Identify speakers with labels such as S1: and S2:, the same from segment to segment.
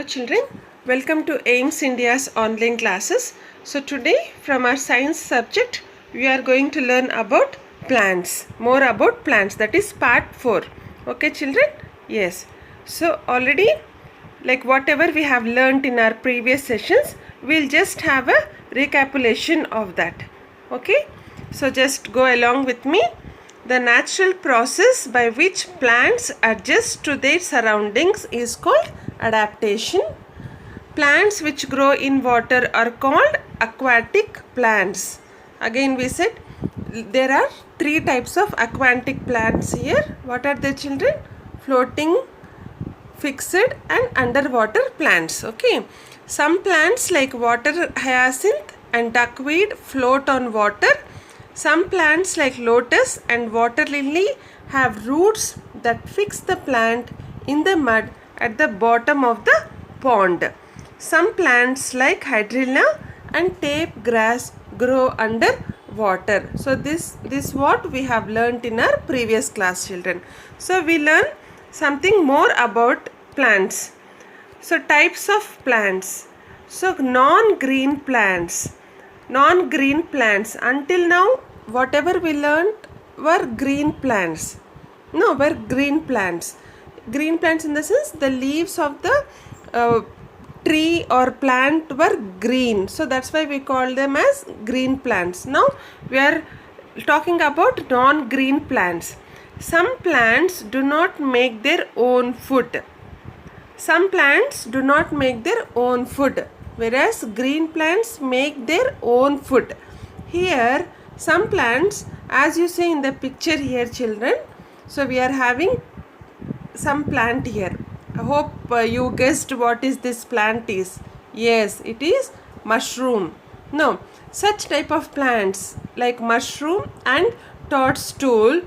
S1: children, welcome to AIMS India's online classes. So today from our science subject we are going to learn about plants, more about plants, that is part 4. Okay children? Yes. So already like whatever we have learnt in our previous sessions, we'll just have a recapitulation of that. Okay? So just go along with me. The natural process by which plants adjust to their surroundings is called adaptation. Plants which grow in water are called aquatic plants. Again we said there are 3 types of aquatic plants here. What are the children? Floating, fixed and underwater plants. Okay. Some plants like water hyacinth and duckweed float on water. Some plants like lotus and water lily have roots that fix the plant in the mud at the bottom of the pond. Some plants like hydrilla and tape grass grow under water. So this what we have learnt in our previous class, children. So we learn something more about plants. So types of plants. So non-green plants. Non-green plants, until now whatever we learned were green plants. No, were green plants. Green plants in the sense the leaves of the tree or plant were green. So that's why we call them as green plants. Now we are talking about non-green plants. Some plants do not make their own food. Some plants do not make their own food, whereas green plants make their own food. Here some plants, as you see in the picture here children, so we are having some plant here. I hope you guessed what is this plant is. Yes, it is mushroom. No, such type of plants like mushroom and toadstool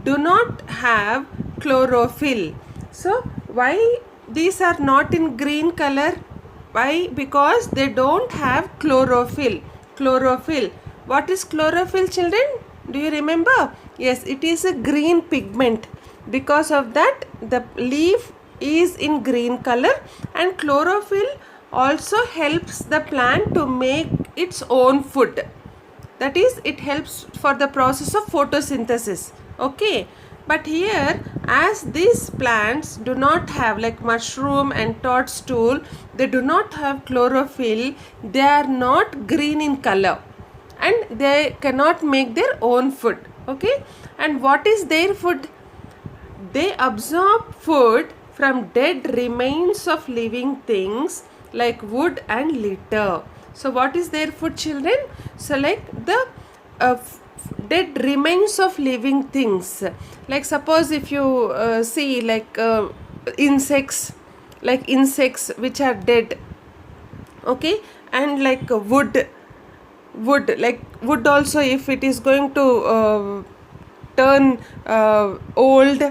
S1: do not have chlorophyll. So why these are not in green color? Why? Because they don't have chlorophyll. Chlorophyll. What is chlorophyll, children? Do you remember? Yes, it is a green pigment. Because of that, the leaf is in green color, and chlorophyll also helps the plant to make its own food. That is, it helps for the process of photosynthesis. Okay. But here, as these plants do not have, like mushroom and toadstool, they do not have chlorophyll, they are not green in color and they cannot make their own food. Okay. And what is their food? They absorb food from dead remains of living things like wood and litter. So what is their food, children? So like the dead remains of living things. Like suppose if you see like insects which are dead. Okay. And like wood like wood also, if it is going to turn old,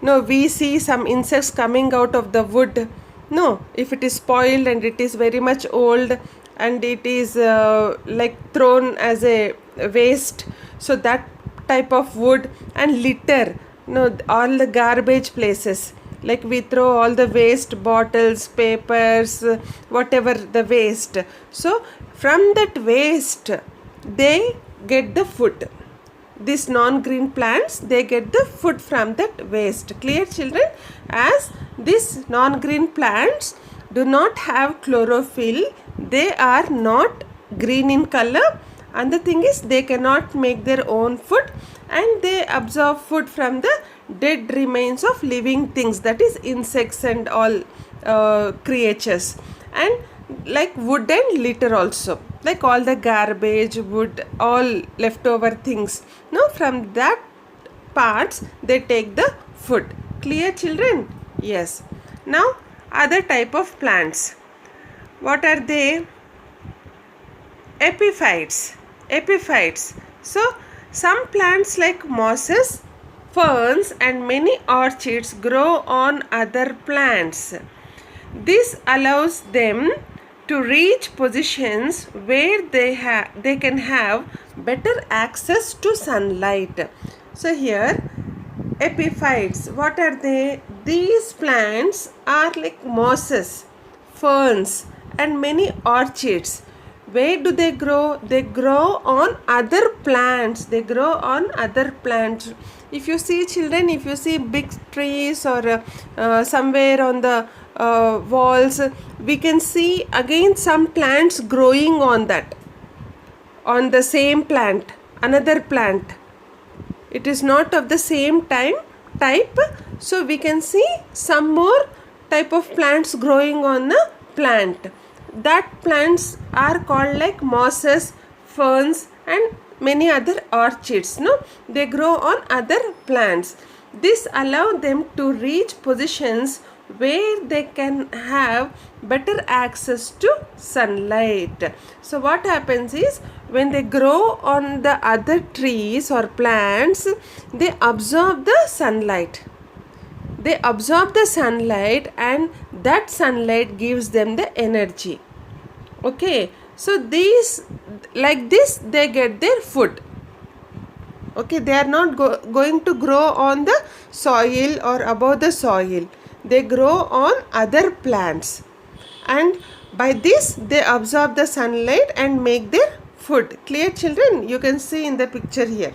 S1: no, we see some insects coming out of the wood. No, if it is spoiled and it is very much old and it is like thrown as a waste, so that type of wood. And litter, no, all the garbage places, like we throw all the waste, bottles, papers, whatever the waste. So from that waste they get the food. These non-green plants, they get the food from that waste. Clear, children? As these non-green plants do not have chlorophyll, they are not green in color, and the thing is they cannot make their own food, and they absorb food from the dead remains of living things, that is insects and all creatures. And like wood and litter also, like all the garbage, wood, all leftover things. Now from that parts they take the food. Clear, children? Yes. Now other type of plants. What are they? Epiphytes. Epiphytes. So some plants like mosses, ferns and many orchids grow on other plants. This allows them to reach positions where they can have better access to sunlight. So here epiphytes, what are they? These plants are like mosses, ferns, and many orchids. Where do they grow? They grow on other plants. They grow on other plants. If you see children, if you see big trees or somewhere on the walls, we can see again some plants growing on that, on the same plant, another plant. It is not of the same type, so we can see some more type of plants growing on the plant. That plants are called like mosses, ferns, and many other orchids. No, they grow on other plants. This allow them to reach positions where they can have better access to sunlight. So what happens is, when they grow on the other trees or plants, they absorb the sunlight. They absorb the sunlight, and that sunlight gives them the energy. Okay, so these, like this, they get their food. Okay, they are not going to grow on the soil or above the soil. They grow on other plants, and by this they absorb the sunlight and make their food. Clear children? You can see in the picture here.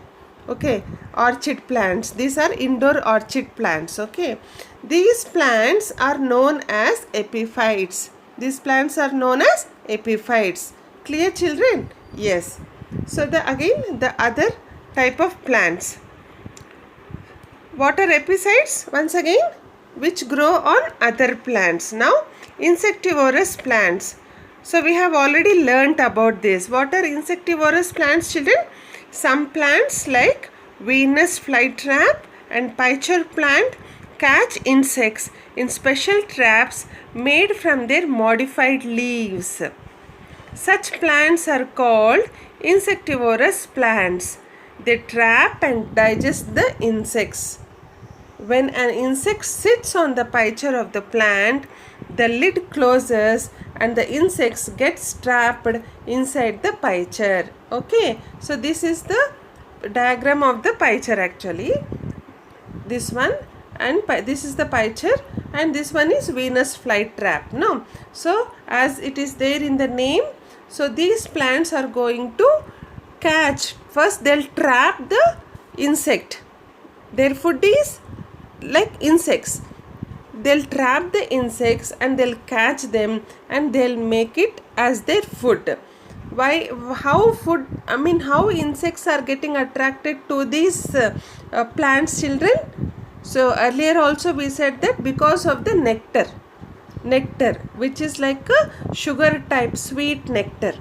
S1: Okay, orchid plants. These are indoor orchid plants. Okay, these plants are known as epiphytes. These plants are known as epiphytes. Clear children? Yes. So again the other type of plants. What are epiphytes? Once again, which grow on other plants. Now, insectivorous plants. So we have already learnt about this. What are insectivorous plants, children? Some plants like Venus flytrap and pitcher plant catch insects in special traps made from their modified leaves. Such plants are called insectivorous plants. They trap and digest the insects. When an insect sits on the pitcher of the plant, the lid closes and the insects get trapped inside the pitcher. Okay, so this is the diagram of the pitcher actually. This one, and this is the pitcher, and this one is Venus flytrap. No, so as it is there in the name, so these plants are going to catch. First they'll trap the insect. Their food is like insects. They'll trap the insects and they'll catch them and they'll make it as their food. Why? How food? I mean, how insects are getting attracted to these plants, children? So earlier also we said that because of the nectar, which is like a sugar type sweet nectar.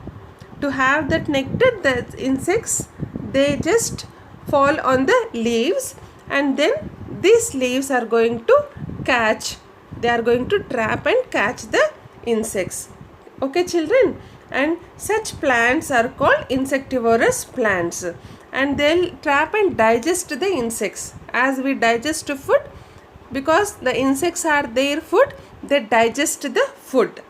S1: To have that nectar, the insects, they just fall on the leaves, and then these leaves are going to catch, they are going to trap and catch the insects. Okay children, and such plants are called insectivorous plants, and they'll trap and digest the insects. As we digest food, because the insects are their food, they digest the food,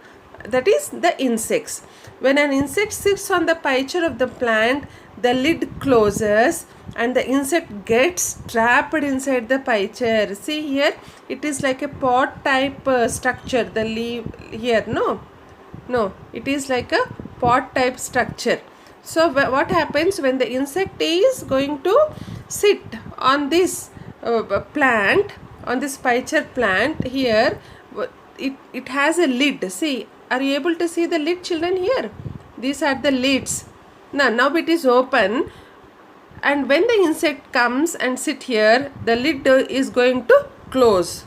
S1: that is the insects. When an insect sits on the pitcher of the plant, the lid closes and the insect gets trapped inside the pitcher. See here, it is like a pot type structure. The leaf here, no, it is like a pot type structure. So what happens when the insect is going to sit on this plant, on this pitcher plant here, it has a lid. See, are you able to see the lid, children? Here, these are the lids. Now it is open, and when the insect comes and sit here, the lid is going to close,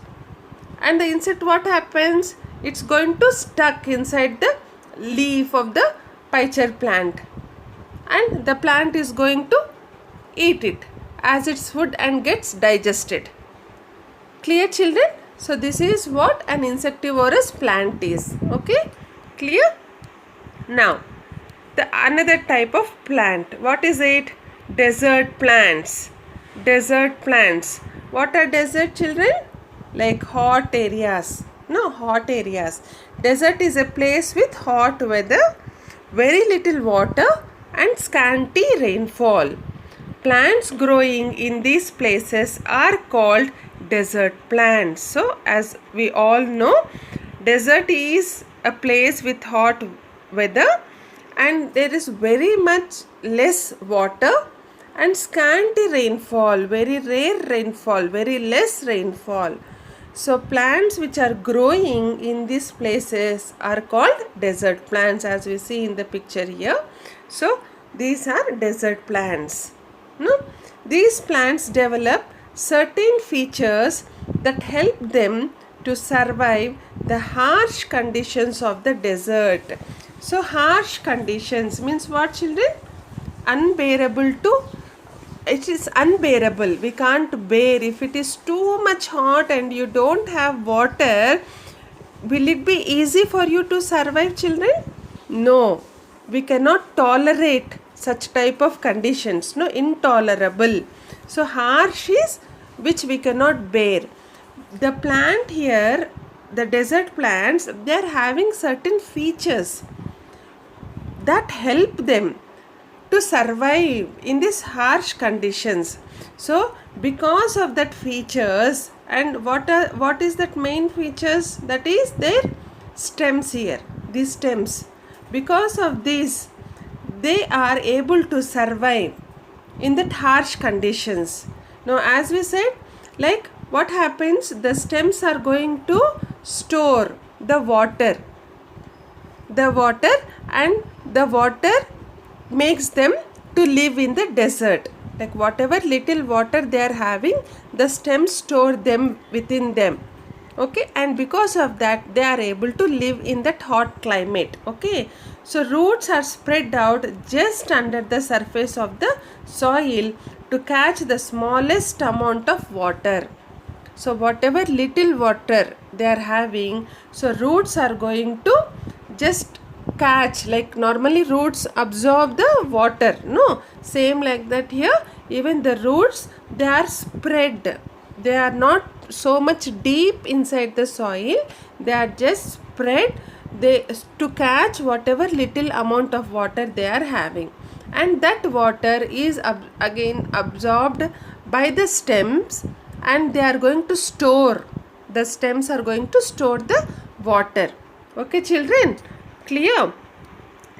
S1: and the insect, what happens? It's going to stuck inside the leaf of the pitcher plant, and the plant is going to eat it as its food and gets digested. Clear children? So this is what an insectivorous plant is. Okay, clear? Now the another type of plant, what is it? Desert plants. Desert plants. What are desert, children? Like hot areas. No, hot areas. Desert is a place with hot weather, very little water and scanty rainfall. Plants growing in these places are called desert plants. So as we all know, desert is a place with hot weather, and there is very much less water and scanty rainfall, very rare rainfall, very less rainfall. So plants which are growing in these places are called desert plants, as we see in the picture here. So these are desert plants. No? These plants develop certain features that help them to survive the harsh conditions of the desert. So harsh conditions means what, children? Unbearable to, it is unbearable. We can't bear. If it is too much hot and you don't have water, will it be easy for you to survive, children? No, we cannot tolerate such type of conditions. No, intolerable. So harsh is which we cannot bear. The plant here, the desert plants, they are having certain features that help them to survive in these harsh conditions. So because of that features, and what is that main features? That is their stems here, these stems. Because of this, they are able to survive in that harsh conditions. Now as we said, like what happens, the stems are going to store the water, and the water makes them to live in the desert. Like whatever little water they are having, the stems store them within them. Okay, and because of that they are able to live in that hot climate. Okay, so roots are spread out just under the surface of the soil to catch the smallest amount of water. So whatever little water they are having, so roots are going to just catch, like normally roots absorb the water, no, same like that here. Even the roots, they are spread, they are not so much deep inside the soil, they are just spread, they to catch whatever little amount of water they are having, and that water is again absorbed by the stems, and they are going to store, the stems are going to store the water. Okay children, clear?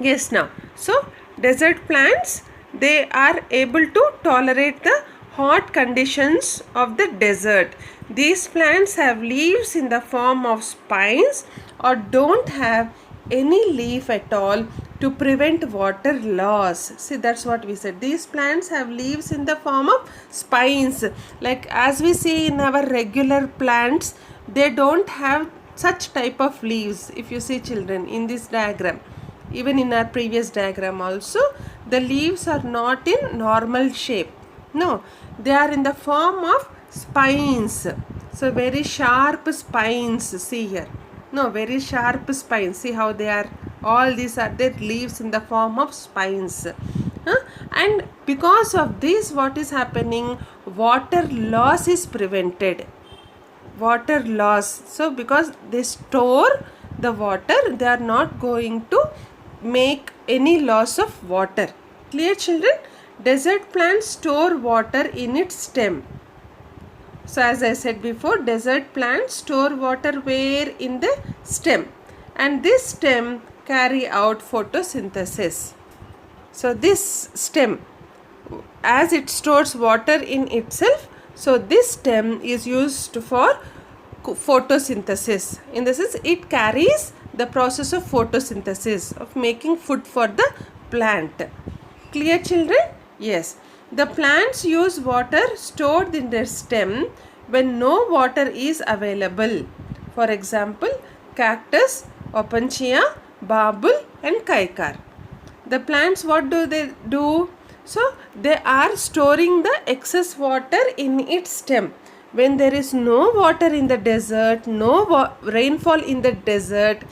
S1: Yes. Now so desert plants, they are able to tolerate the hot conditions of the desert. These plants have leaves in the form of spines or don't have any leaf at all to prevent water loss. See, that's what we said. These plants have leaves in the form of spines. Like as we see in our regular plants, they don't have such type of leaves. If you see children in this diagram, even in our previous diagram also, the leaves are not in normal shape. No, they are in the form of spines. So very sharp spines, see here. No, very sharp spines. See how they are. All these are their leaves in the form of spines. And because of this, what is happening? Water loss is prevented. Water loss. So because they store the water, they are not going to make any loss of water. Clear children? Desert plants store water in its stem. So as I said before, desert plants store water where? In the stem, and this stem carry out photosynthesis. So this stem, as it stores water in itself, so this stem is used for photosynthesis. In the sense, it carries the process of photosynthesis, of making food for the plant. Clear children? Yes. The plants use water stored in their stem when no water is available. For example, cactus, opuntia, babul and kaikar. The plants, what do they do? So they are storing the excess water in its stem. When there is no water in the desert, no rainfall in the desert,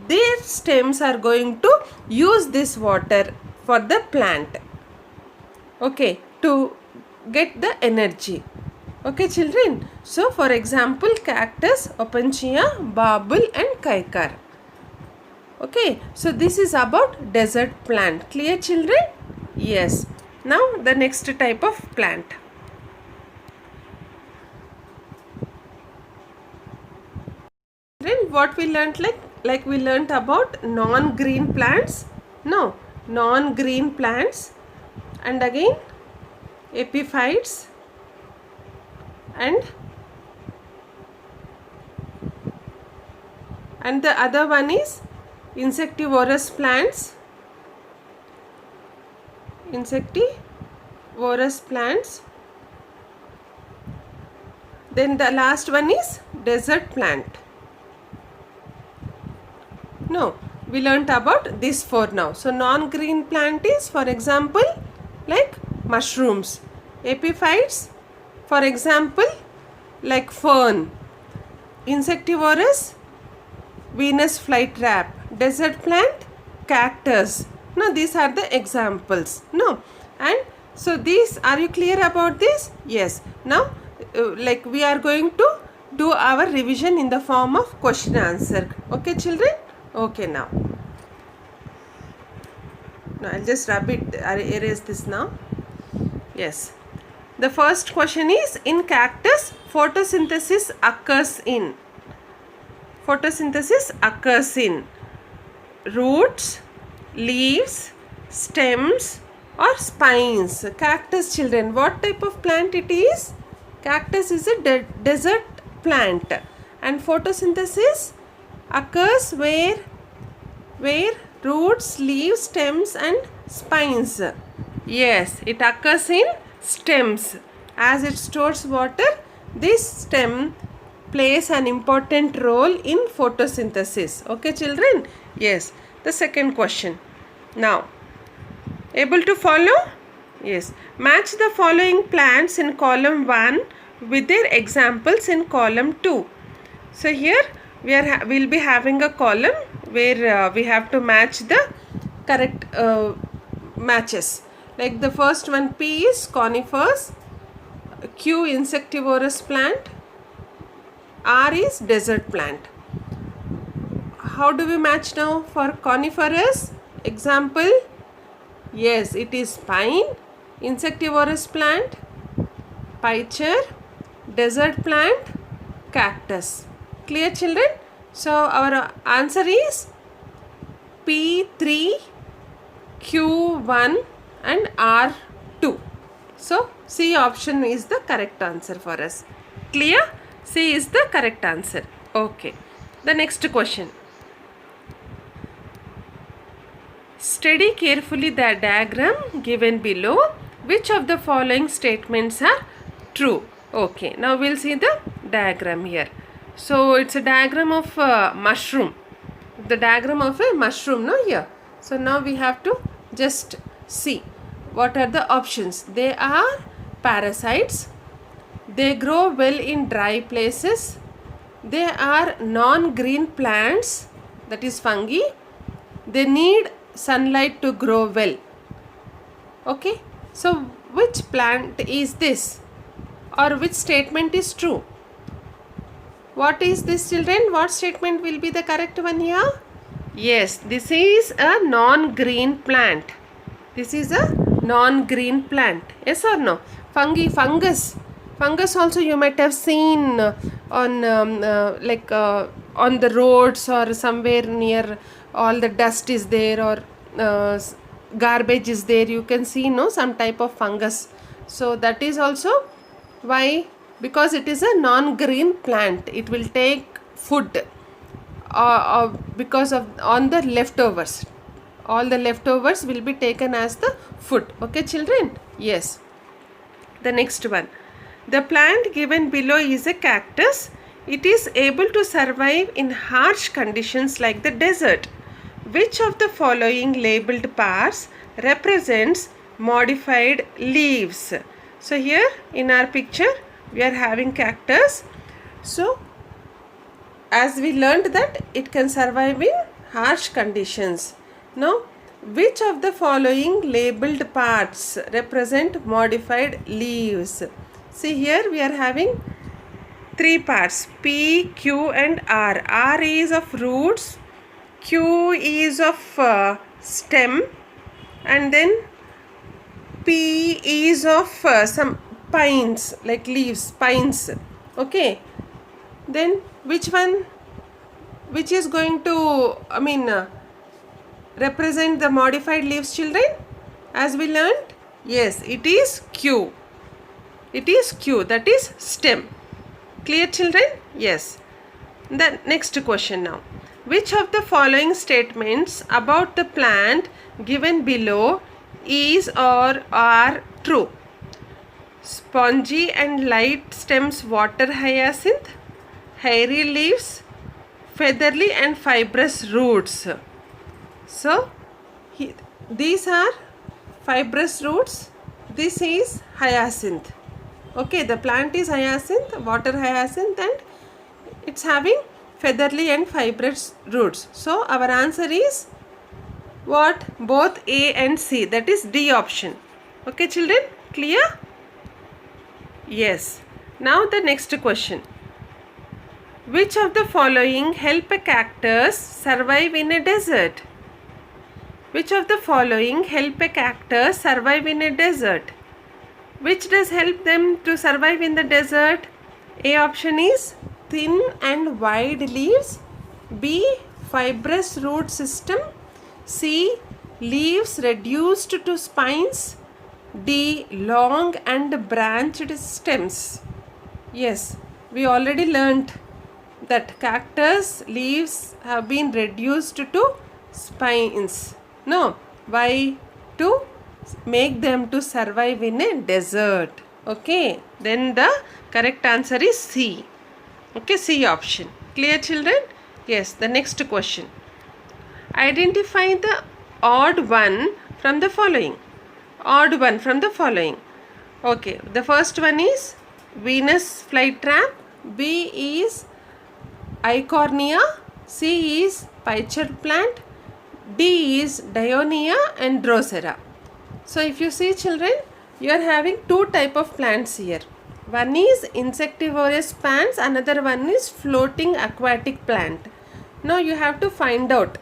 S1: their stems are going to use this water for the plant. Okay, to get the energy. Okay children, so for example, cactus, opuntia, babul and kaikar. Okay, so this is about desert plant. Clear children? Yes. Now the next type of plant. Then what we learnt, like like we learnt about non-green plants. No, non-green plants, and again epiphytes, and the other one is insectivorous plants. Insectivorous plants. Then the last one is desert plant. No, we learnt about these four now. So non-green plant is, for example, like mushrooms. Epiphytes, for example, like fern. Insectivorous, Venus flytrap. Desert plant, cactus. No, these are the examples. No, and so these, are you clear about this? Yes. Now like we are going to do our revision in the form of question answer. Okay children? Okay, now I'll just erase this now. Yes, the first question is, in cactus photosynthesis occurs in roots, leaves, stems or spines. Cactus, children, what type of plant it is? Cactus is a desert plant, and photosynthesis occurs where roots, leaves, stems and spines. Yes, it occurs in stems. As it stores water, this stem plays an important role in photosynthesis. Okay children? Yes. The second question. Now, able to follow? Yes. Match the following plants in column 1 with their examples in column 2. So here we'll be having a column where we have to match the correct matches. Like the first one, P is conifers, Q insectivorous plant, R is desert plant. How do we match now for coniferous? Example, yes, it is pine. Insectivorous plant, pitcher. Desert plant, cactus. Clear children? So our answer is P3, Q1 and R2. So C option is the correct answer for us. Clear? C is the correct answer. Okay. The next question. Study carefully the diagram given below. Which of the following statements are true? Okay, now we'll see the diagram here. So it's a diagram of mushroom. The diagram of a mushroom, no, here. So now we have to just see what are the options. They are parasites. They grow well in dry places. They are non-green plants, that is fungi. They need sunlight to grow well. Okay, so which plant is this, or which statement is true? What is this children? What statement will be the correct one here? Yes, this is a non-green plant. This is a non-green plant. Yes or no? Fungi, fungus. Fungus also you might have seen on on the roads or somewhere near all the dust is there, or garbage is there. You can see some type of fungus. So that is also why, because it is a non-green plant. It will take food because of on the leftovers. All the leftovers will be taken as the food. Okay children? Yes. The next one. The plant given below is a cactus. It is able to survive in harsh conditions like the desert. Which of the following labeled parts represents modified leaves? So here in our picture we are having cactus. So as we learned that it can survive in harsh conditions. Now, which of the following labeled parts represent modified leaves? See here we are having three parts, P, Q and R. R is of roots, Q is of stem, and then P is of some pines, like leaves, pines. Okay. Then which one which is going to, represent the modified leaves, children, as we learned? Yes, it is Q. It is Q, that is stem. Clear, children? Yes. The next question now. Which of the following statements about the plant given below is or are true? Spongy and light stems water hyacinth, hairy leaves, feathery and fibrous roots. So, these are fibrous roots. This is hyacinth. Okay, the plant is hyacinth, water hyacinth, and it's having feathery and fibrous roots. So, our answer is what? Both A and C. That is D option. Okay, children? Clear? Yes. Now the next question. Which of the following help a cactus survive in a desert? Which of the following help a cactus survive in a desert? Which does help them to survive in the desert? A option is thin and wide leaves. B, fibrous root system. C, leaves reduced to spines. D, long and branched stems. Yes, we already learnt that cactus leaves have been reduced to spines. No, why? To make them to survive in a desert. Okay, then the correct answer is C. Okay, C option. Clear, children? Yes, the next question. Identify the odd one from the following. Odd one from the following. Okay, the first one is Venus flytrap. B is Eichhornia. C is pitcher plant. D is Dionaea and Drosera. So if you see, children, you are having two type of plants here. One is insectivorous plants, another one is floating aquatic plant. Now you have to find out.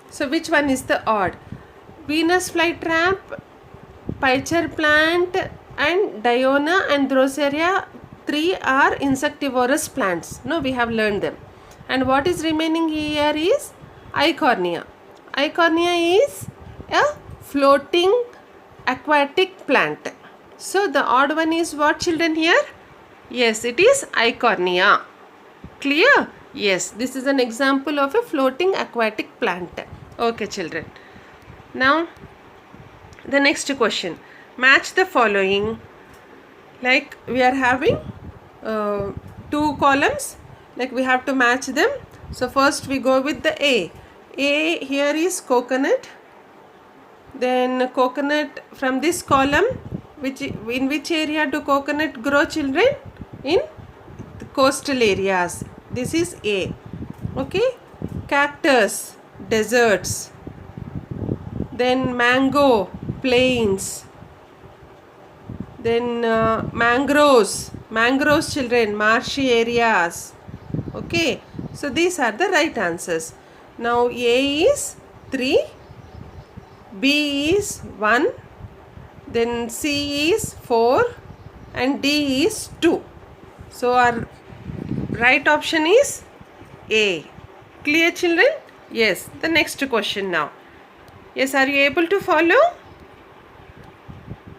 S1: So which one is the odd? Venus flytrap, pitcher plant and Dionaea and Drosera, three are insectivorous plants. No, we have learned them. And what is remaining here is Eichhornia. Eichhornia is a floating aquatic plant. So the odd one is what, children, here? Yes, it is Eichhornia. Clear? Yes, this is an example of a floating aquatic plant. Okay, children. Now the next question. Match the following. Like we are having two columns. Like we have to match them. So first we go with the A. A here is coconut. Then coconut from this column, in which area do coconut grow, children? In the coastal areas. This is A. Okay. Cactus, deserts. Then mango, plains. Then mangroves, children, marshy areas. Okay. So these are the right answers. Now A is 3, B is 1, then C is 4 and D is 2. So our right option is A. Clear, children? Yes. The next question now. Yes, are you able to follow?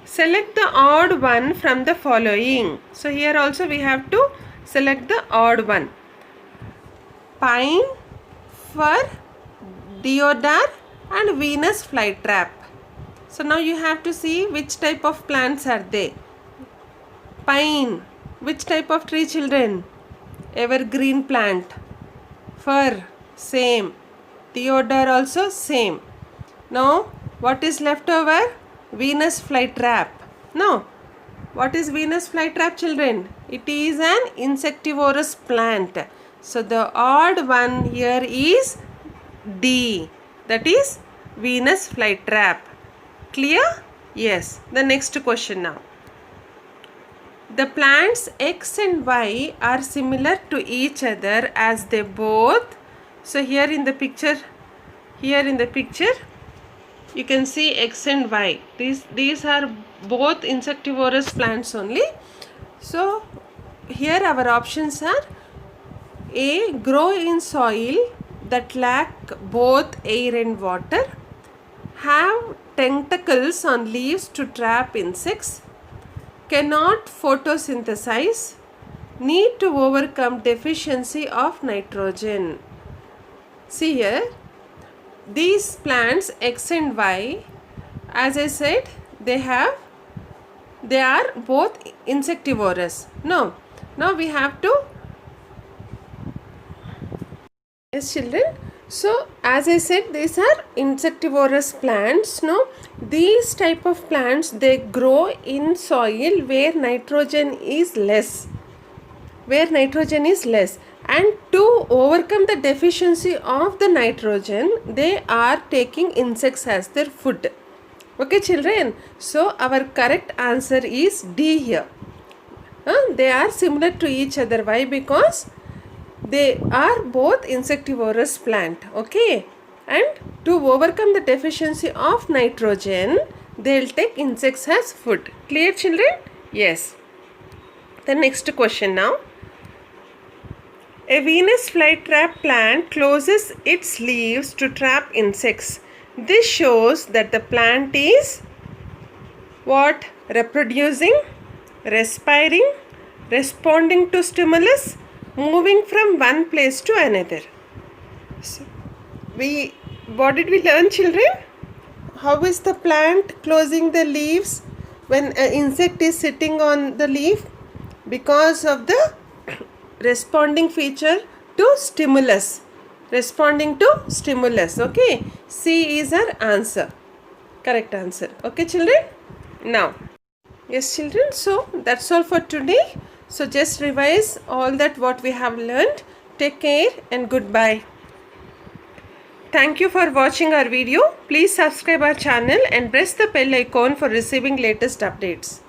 S1: Select the odd one from the following. So here also we have to select the odd one. Pine, fir, deodar and Venus flytrap. So now you have to see which type of plants are they. Pine, which type of tree, children? Evergreen plant. Fir, same. Deodar also same. Now what is left over? Venus flytrap. No. What is Venus flytrap, children? It is an insectivorous plant. So the odd one here is D. That is Venus flytrap. Clear? Yes. The next question now. The plants X and Y are similar to each other as they both. So here in the picture, you can see X and Y. These are both insectivorous plants only. So here our options are A, grow in soil, that lack both air and water, have tentacles on leaves to trap insects, cannot photosynthesize, need to overcome deficiency of nitrogen. See here, these plants X and Y, as I said, they are both insectivorous. No, now we have to, yes children, so as I said, these are insectivorous plants. No, these type of plants, they grow in soil where nitrogen is less, and to overcome the deficiency of the nitrogen, they are taking insects as their food. Okay children, so our correct answer is D here. They are similar to each other. Why? Because they are both insectivorous plant. Okay, and to overcome the deficiency of nitrogen, they will take insects as food. Clear children? Yes. The next question now. A Venus flytrap plant closes its leaves to trap insects. This shows that the plant is what? Reproducing, respiring, responding to stimulus, moving from one place to another. So, what did we learn children? How is the plant closing the leaves when an insect is sitting on the leaf? Because of the responding feature to stimulus. Responding to stimulus. Okay, C is our answer. Correct answer. Okay children? Now, yes children, so that's all for today. So just revise all that what we have learned. Take care and goodbye. Thank you for watching our video. Please subscribe our channel and press the bell icon for receiving latest updates.